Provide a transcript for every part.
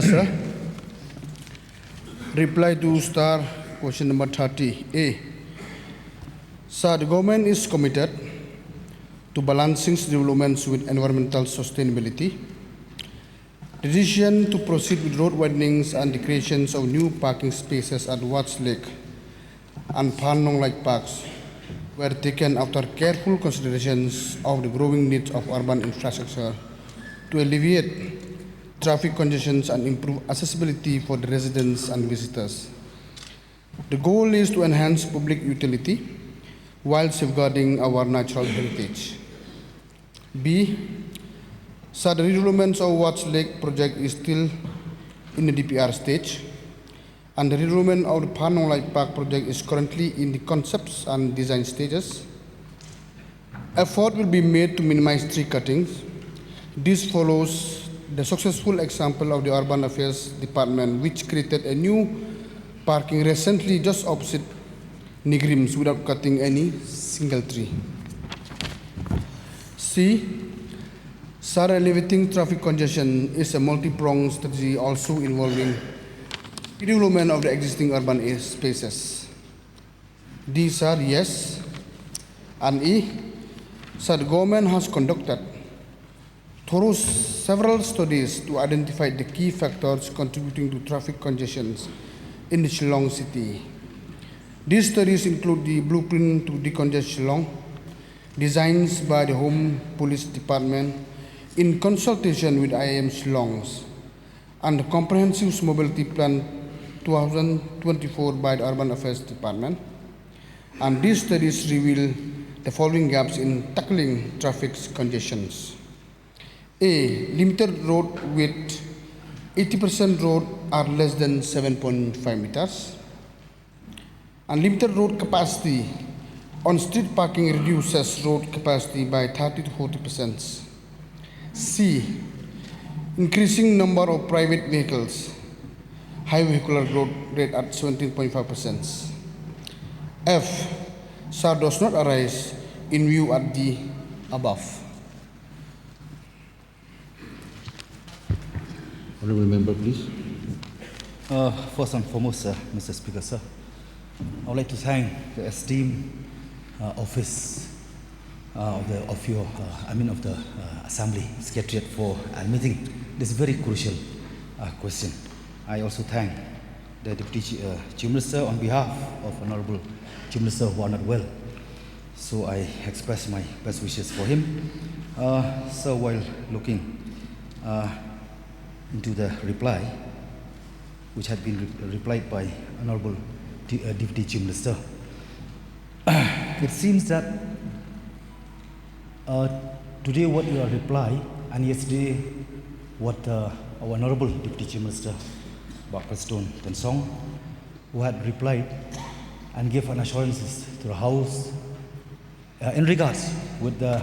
Speaker, sir. Reply to star question number 30. A. Sir, the government is committed to balancing developments with environmental sustainability. The decision to proceed with road widenings and the creations of new parking spaces at Watts Lake and Phan Nonglait parks were taken after careful considerations of the growing needs of urban infrastructure to alleviate traffic congestions and improve accessibility for the residents and visitors. The goal is to enhance public utility while safeguarding our natural heritage. B. So the redevelopment of Watts Lake project is still in the DPR stage, and the redevelopment of the Phan Nonglait Park project is currently in the concepts and design stages. Effort will be made to minimize tree cuttings. This follows the successful example of the Urban Affairs Department, which created a new parking recently just opposite Nigrims without cutting any single tree. C. SAR alleviating traffic congestion is a multi-pronged strategy also involving development of the existing urban spaces. D. SAR, yes. And E. SAR, the government has conducted through several studies to identify the key factors contributing to traffic congestions in the Shillong city. These studies include the blueprint to decongest Shillong, designs by the Home Police Department in consultation with IAM Shillong, and the Comprehensive Mobility Plan 2024 by the Urban Affairs Department. And these studies reveal the following gaps in tackling traffic congestions. A. Limited road width. 80% road are less than 7.5 meters. Unlimited road capacity. On-street parking reduces road capacity by 30 to 40%. C. Increasing number of private vehicles. High vehicular growth rate at 17.5%. F. SAR does not arise in view at the above. Honourable Member, please. First and foremost, Mr. Speaker, sir, I would like to thank the esteemed office of the Assembly Secretariat for admitting this very crucial question. I also thank the Deputy Chief Minister on behalf of Honourable Chief Minister who are not well. So I express my best wishes for him. So while looking into the reply, which had been replied by Honourable Deputy Chief Minister, it seems that today what you are reply and yesterday what our Honourable Deputy Chief Minister Dr. Stone Tensong, who had replied and gave an assurances to the House in regards with the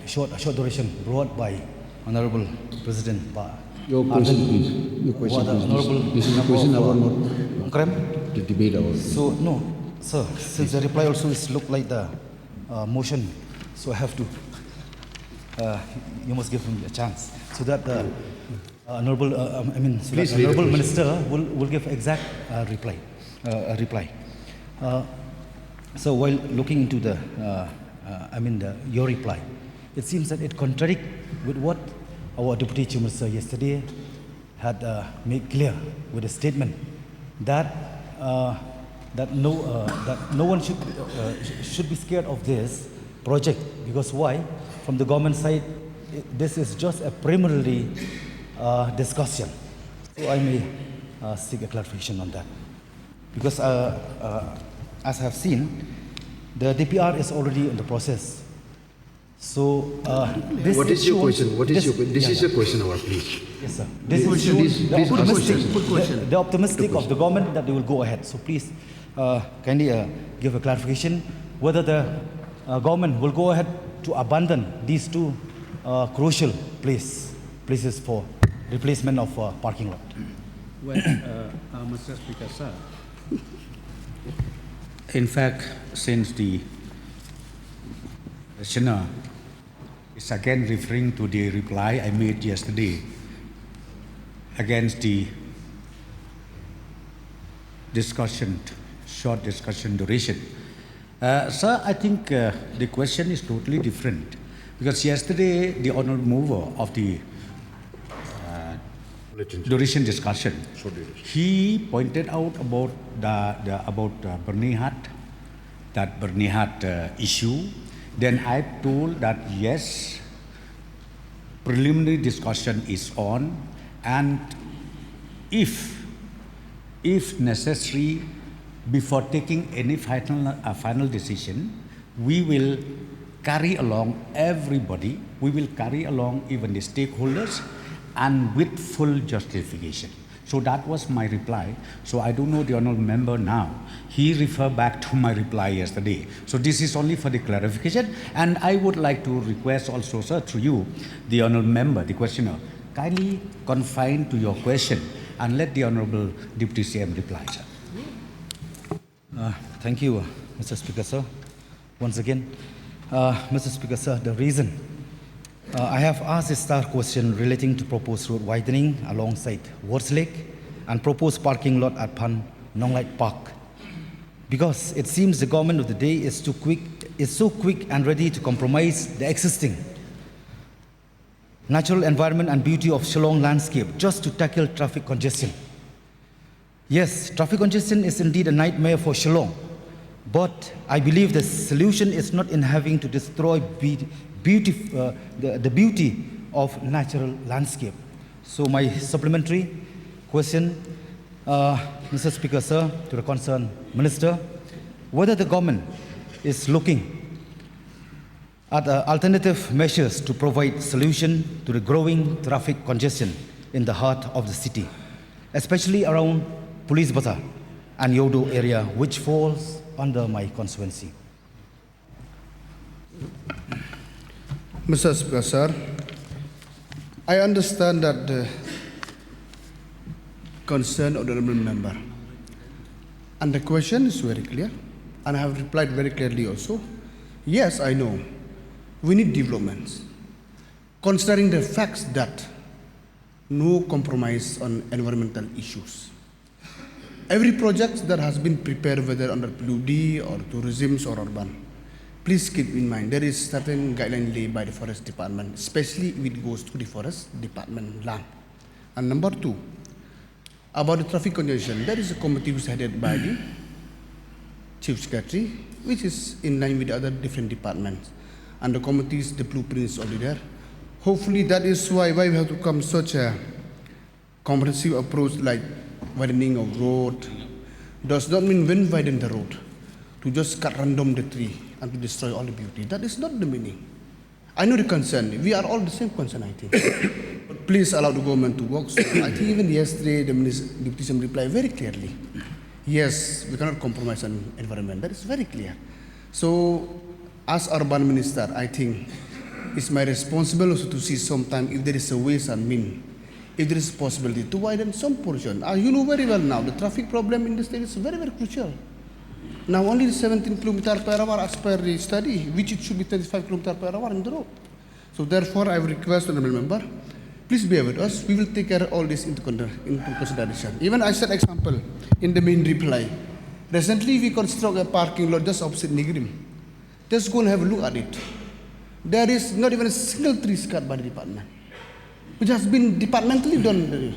short duration brought by Honourable President Your question, please. Your question, please. This is a question our not the debate our. So no, sir. Since the reply also is look like the motion, so I have to. You must give him a chance so that the honourable, honourable minister will give exact reply. So while looking into the, your reply, it seems that it contradicts with what our Deputy Chief Minister yesterday had made clear with a statement that that no one should be scared of this project, because why? From the government side, this is just a preliminary discussion. So I may seek a clarification on that, because as I have seen, the DPR is already in the process. So this what is your question? What is your question? This is your question, our please. Yes, sir. This is the optimistic of the government that they will go ahead. So please, kindly give a clarification whether the government will go ahead to abandon these two crucial places for replacement of parking lot. Well, Mr. Speaker, sir, in fact, since the questioner is again referring to the reply I made yesterday, against the discussion, short discussion duration. Sir, I think the question is totally different, because yesterday the honourable mover of the duration discussion, he pointed out about Bernihat, that Bernihat issue. Then I told that yes, preliminary discussion is on, and if necessary, before taking any final decision, we will carry along everybody, we will carry along even the stakeholders, and with full justification. So that was my reply. So I don't know the honourable member now. He referred back to my reply yesterday. So this is only for the clarification. And I would like to request also, sir, through you, the honourable member, the questioner, kindly confine to your question and let the honourable Deputy CM reply, sir. Thank you, Mr. Speaker, sir. Once again, Mr. Speaker, sir, the reason I have asked a star question relating to proposed road widening alongside Words Lake and proposed parking lot at Phan Nonglait Park, because it seems the government of the day is so quick and ready to compromise the existing natural environment and beauty of Shillong landscape just to tackle traffic congestion. Yes, traffic congestion is indeed a nightmare for Shillong, but I believe the solution is not in having to destroy the beauty of natural landscape. So my supplementary question, Mr. Speaker, sir, to the concerned minister, whether the government is looking at alternative measures to provide solution to the growing traffic congestion in the heart of the city, especially around Police Bazaar and Yodo area, which falls under my constituency. Mr. Speaker, sir, I understand that the concern of the honourable member, and the question is very clear, and I have replied very clearly also. Yes, I know we need developments, considering the facts that no compromise on environmental issues. Every project that has been prepared, whether under PUD or tourism or urban, please keep in mind there is certain guideline laid by the Forest Department, especially if it goes to the Forest Department land. And number two, about the traffic congestion, there is a committee which is headed by the Chief Secretary, which is in line with other different departments. And the committees, the blueprints already there. Hopefully that is why we have to come such a comprehensive approach like widening of road. Does not mean when widen the road, to just cut random the tree and to destroy all the beauty. That is not the meaning. I know the concern. We are all the same concern, I think. But please allow the government to work. So I think even yesterday the Deputy CM replied very clearly. Yes, we cannot compromise on environment. That is very clear. So as urban minister, I think it's my responsibility also to see sometime if there is a ways and mean, if there is possibility to widen some portion. You know very well now, the traffic problem in the state is very, very crucial. Now only 17 km per hour as per the study, which it should be 35 km per hour in the road. So therefore, I will request the honourable member, please bear with us. We will take care of all this into consideration. Even I said example in the main reply. Recently, we construct a parking lot just opposite Nigrim. Just go and have a look at it. There is not even a single tree cut by the department, which has been departmentally done,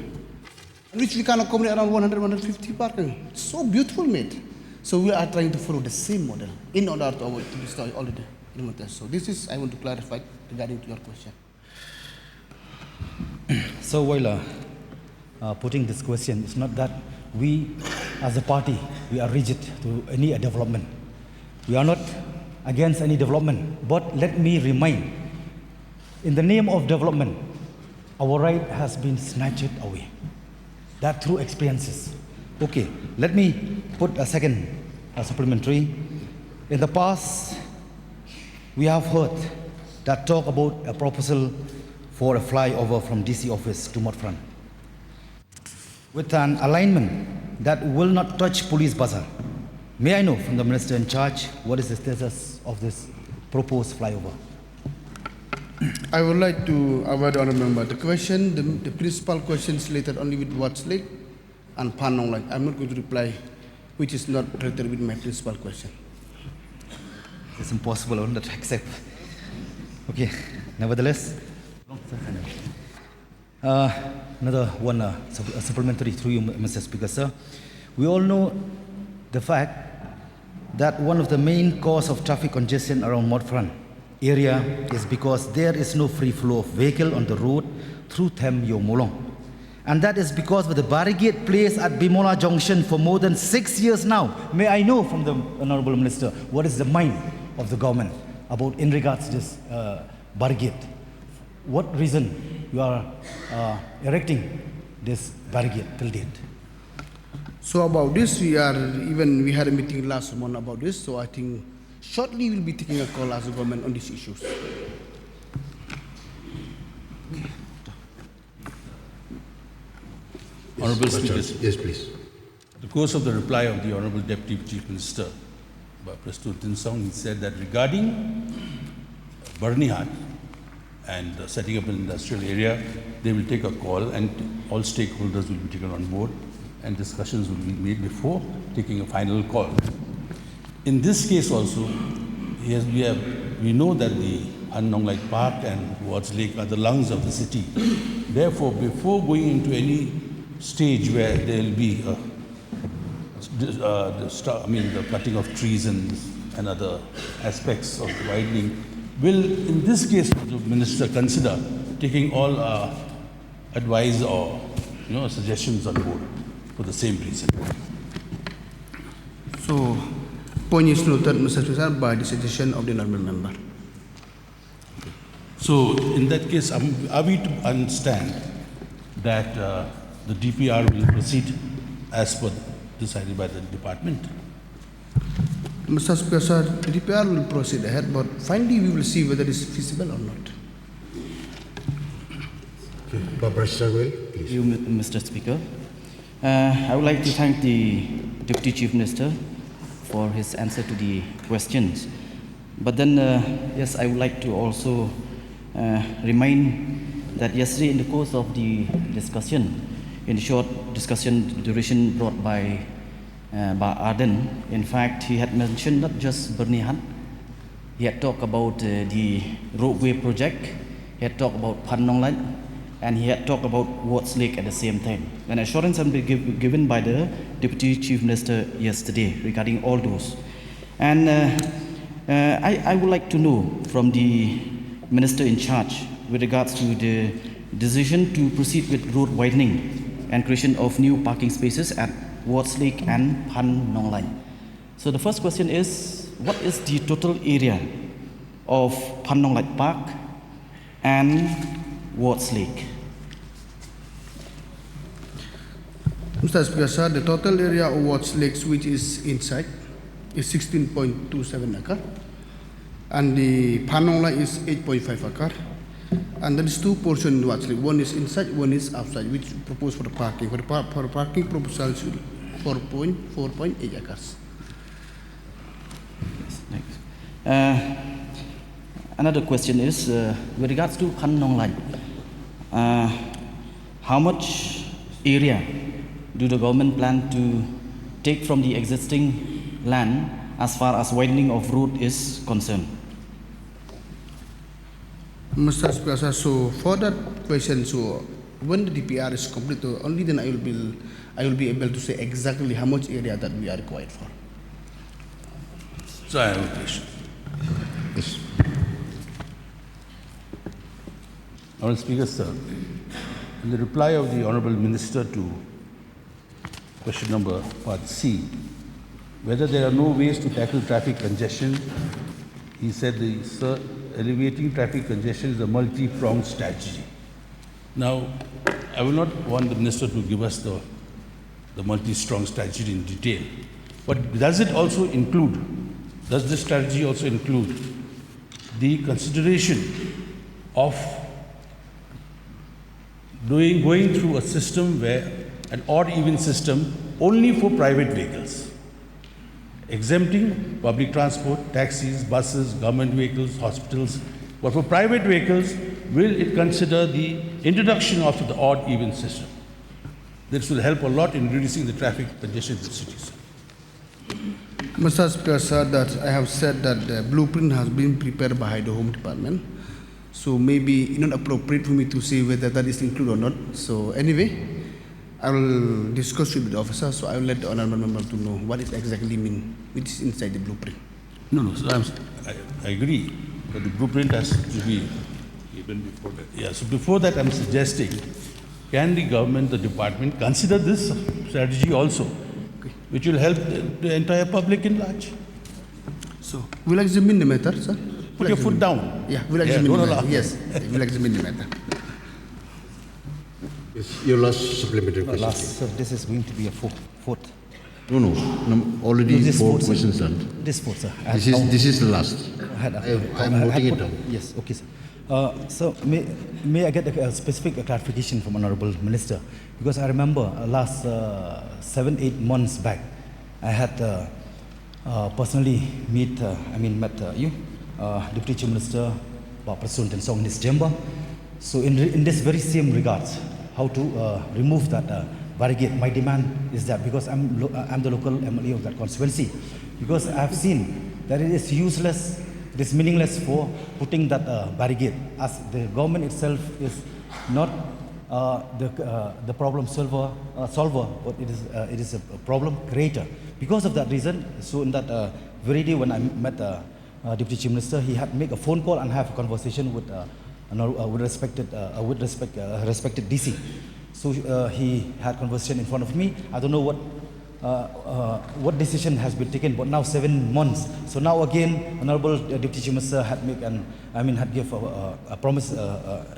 which we can accommodate around 100-150 parking. So beautiful made. So we are trying to follow the same model in order to avoid to destroy all the elements. So this is, I want to clarify regarding to your question. So while putting this question, it's not that we as a party, we are rigid to any development. We are not against any development, but let me remind, in the name of development, our right has been snatched away. That through experiences. Okay, let me put a second supplementary. In the past, we have heard that talk about a proposal for a flyover from DC office to Motfront, with an alignment that will not touch Police Bazaar. May I know from the minister in charge what is the status of this proposed flyover? I would like to avoid honourable member. The question, the principal question is related only with Watts Lake and Phan Nonglait. I'm not going to reply, which is not related with my principal question. It's impossible on that accept. Okay, nevertheless, another one supplementary through you, Mr. Speaker, sir. We all know the fact that one of the main cause of traffic congestion around Motfran area is because there is no free flow of vehicle on the road through Them Yo Molong. And that is because of the barricade placed at Bimola Junction for more than 6 years now. May I know from the Honourable Minister, what is the mind of the government about in regards to this barricade? What reason you are erecting this barricade till date? So about this, we had a meeting last month about this, so I think shortly we'll be taking a call as a government on these issues. Honourable Speakers, Yes, please. the course of the reply of the Honourable Deputy Chief Minister, Prastoor Tinsong, he said that regarding Barnihat and setting up an industrial area, they will take a call and all stakeholders will be taken on board and discussions will be made before taking a final call. In this case also, we know that the Nonglait Park and Watts Lake are the lungs of the city. Therefore, before going into any stage where there will be the cutting of trees and other aspects of widening, will in this case the minister consider taking all advice or suggestions on board for the same reason. So, point is noted, Mr. Speaker, by the suggestion of the honourable member. So, in that case, are we to understand that the DPR will proceed as per decided by the department? Mr. Speaker, sir, the DPR will proceed ahead, but finally we will see whether it is feasible or not. Okay. Barbara Sarwell, please. You, Mr. Speaker. I would like to thank the Deputy Chief Minister for his answer to the questions. But then, yes, I would like to also remind that yesterday in the course of the discussion, in the short discussion duration brought by Arden, in fact, he had mentioned not just Bernihan, he had talked about the roadway project, he had talked about Phan Nonglait, and he had talked about Watts Lake at the same time. An assurance had been given by the Deputy Chief Minister yesterday regarding all those. And I would like to know from the Minister in charge with regards to the decision to proceed with road widening and creation of new parking spaces at Watts Lake and Phan Nonglait. So the first question is, what is the total area of Phan Nonglait Park and Watts Lake? Mr. Speaker, sir, the total area of Watts Lake, which is inside, is 16.27 acre, and the Phan Nonglait is 8.5 acre. And there is two portions in Watts Lake. One is inside, one is outside, which proposed for the parking. For the parking proposal, 4.8 acres. Next. Another question is, with regards to Phan Nonglait, how much area do the government plan to take from the existing land as far as widening of road is concerned? Mr. Speaker, sir, so for that question, so when the DPR is complete, only then I will be able to say exactly how much area that we are required for. So I have a question. Yes. Honourable Speaker, sir, in the reply of the Honourable Minister to question number part C, whether there are no ways to tackle traffic congestion, he said, sir, alleviating traffic congestion is a multi-pronged strategy. Now, I will not want the Minister to give us the multi-pronged strategy in detail, but does this strategy also include the consideration of going through a system where an odd-even system only for private vehicles, exempting public transport, taxis, buses, government vehicles, hospitals, But for private vehicles, will it consider the introduction of the odd-even system? This will help a lot in reducing the traffic congestion in the cities. Mr. Speaker, sir, that I have said that the blueprint has been prepared by the Home Department. So maybe not appropriate for me to say whether that is included or not. So anyway, I will discuss with the officer. So I will let the honourable member to know what it exactly mean, which is inside the blueprint. No, so I agree. But the blueprint has to be even before that. Yeah, so before that I'm suggesting, can the government, the department consider this strategy also, which will help the entire public in large? So we'll examine the matter, sir. Put your foot down. Yeah, we'll examine the don't matter. allow. Yes, we'll examine the matter. Yes, your last supplementary question. Last, sir, this is going to be a fourth. No, already No, this four fourth, sir. questions done. This fourth, sir. This is the last. I'm noting it down. Yes, okay, sir. So may I get a specific clarification from Honorable Minister? Because I remember last 7-8 months back, I had personally met you, Deputy Chief Minister, Pak Preston Tensong in his chamber. So in this very same regards, how to remove that barricade. My demand is that because I'm the local MLA of that constituency, because I have seen that it is useless, it is meaningless for putting that barricade, as the government itself is not the problem solver, but it is a problem creator. Because of that reason, so in that very day when I met Deputy Chief Minister, he had make a phone call and have a conversation with respected DC. So he had conversation in front of me. I don't know what decision has been taken, but now 7 months. So now again, Honorable Deputy Chief Minister had make had give a promise,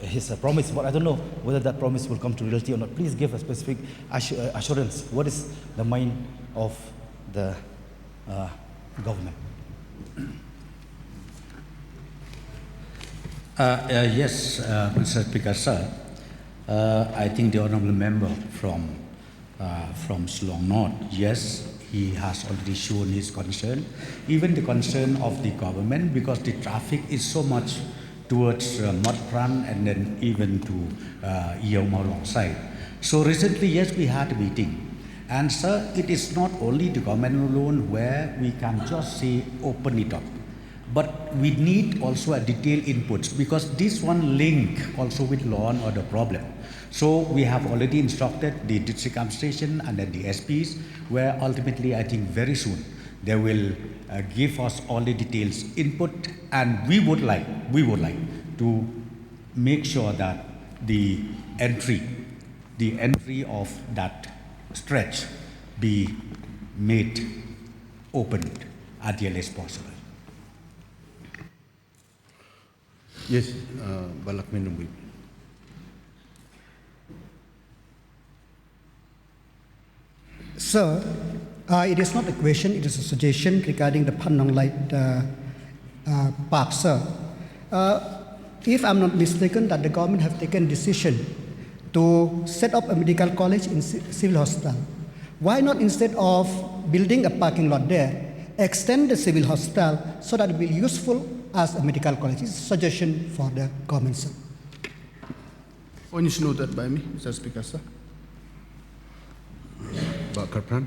his promise, but I don't know whether that promise will come to reality or not. Please give a specific assurance. What is the mind of the government? Yes, Mr. Speaker, sir. I think the honourable member from Shillong North, yes, he has already shown his concern, even the concern of the government, because the traffic is so much towards Phan and then even to Yeo Mau Long side. So recently, yes, we had a meeting. And sir, it is not only the government alone where we can just say open it up. But we need also a detailed input, because this one link also with law and order problem. So we have already instructed the district administration and then the SPs, where ultimately I think very soon they will give us all the details input, and we would like to make sure that the entry of that stretch be made open as early as possible. Yes, Balak Menunggu. Sir, it is not a question, it is a suggestion regarding the Phan Nonglait park, sir. If I'm not mistaken, that the government have taken decision to set up a medical college in civil hospital. Why not, instead of building a parking lot there, extend the civil hospital so that it will be useful as a medical college? It's a suggestion for the government, sir. Point is noted by me, Mr. Speaker, sir. Bakar Phan.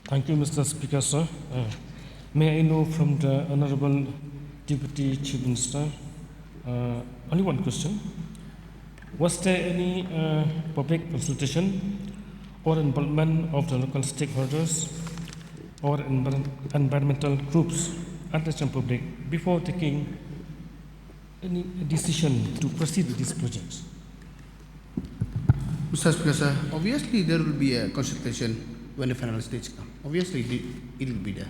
Thank you, Mr. Speaker, sir. May I know from the Honorable Deputy Chief Minister, only one question. Was there any public consultation or involvement of the local stakeholders or environmental groups at the general public before taking any decision to proceed with these projects? Mr. Speaker, sir, obviously there will be a consultation when the final stage comes. Obviously it will be there.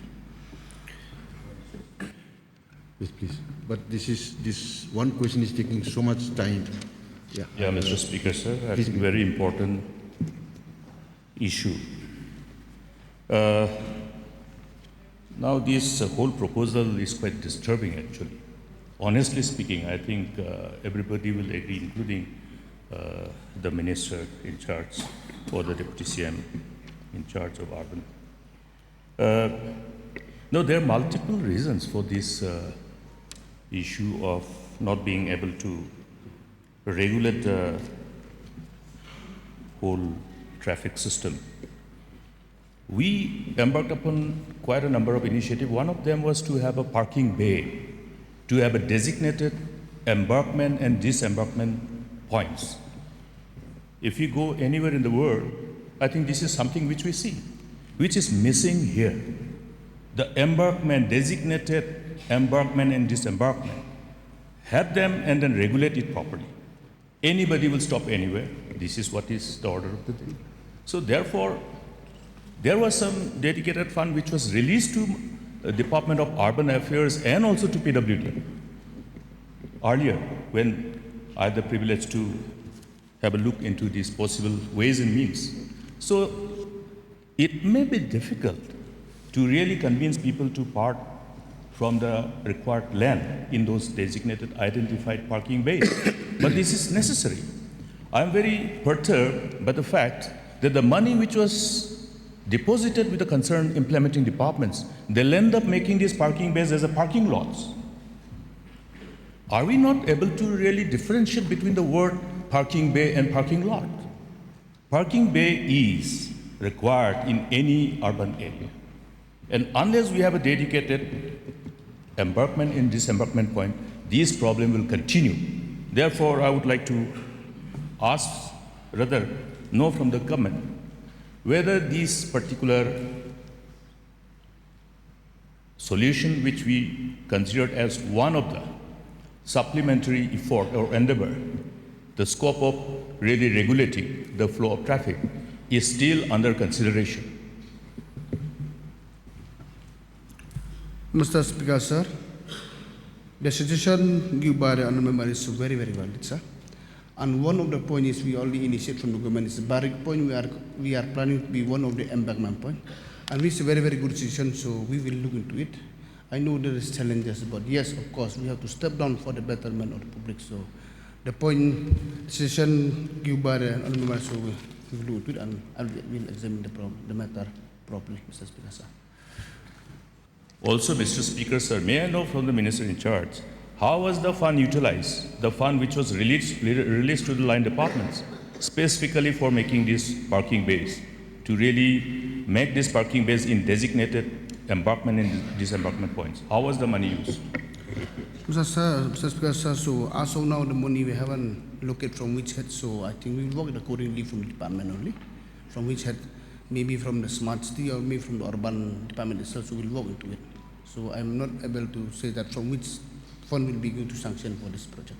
Yes, please. But this one question is taking so much time. Yeah, Mr. Speaker, sir, I think very important issue. Now this whole proposal is quite disturbing actually. Honestly speaking, I think everybody will agree, including the minister in charge or the deputy CM in charge of urban. No, there are multiple reasons for this issue of not being able to regulate the whole traffic system. We embarked upon quite a number of initiatives. One of them was to have a parking bay, to have a designated embarkment and disembarkment points. If you go anywhere in the world, I think this is something which we see, which is missing here. The embarkment, designated embarkment and disembarkment, have them and then regulate it properly. Anybody will stop anywhere. This is what is the order of the day. So therefore, there was some dedicated fund which was released to the Department of Urban Affairs and also to PWD earlier, when I had the privilege to have a look into these possible ways and means. So it may be difficult to really convince people to part from the required land in those designated identified parking bays. But this is necessary. I'm very perturbed by the fact that the money which was deposited with the concerned implementing departments, they'll end up making these parking bays as a parking lots. Are we not able to really differentiate between the word parking bay and parking lot? Parking bay is required in any urban area. And unless we have a dedicated embarkment and disembarkment point, this problem will continue. Therefore, I would like to ask, rather know from the government, whether this particular solution which we considered as one of the supplementary effort or endeavor, the scope of really regulating the flow of traffic is still under consideration. Mr. Speaker, sir, the suggestion given by the honourable member is very, very valid, sir. And one of the points is we already initiate from the government is the barrack point. We are planning to be one of the embankment point, and it's a very, very good decision. So we will look into it. I know there is challenges, but yes, of course, we have to step down for the betterment of the public. So the point decision given by the honourable member, so we will look into it, and I will examine the matter properly, Mr. Speaker, sir. Also, Mr. Speaker, sir, may I know from the Minister in charge, how was the fund utilized, the fund which was released to the line departments, specifically for making these parking bays, to really make these parking bays in designated embarkment and disembarkament points? How was the money used? Mr. Speaker, sir, so as of now, the money we haven't located from which head, so I think we will work accordingly from the department only, from which head, maybe from the smart city or maybe from the urban department itself, so we'll work into it. So I'm not able to say that from which fund will be going to sanction for this project.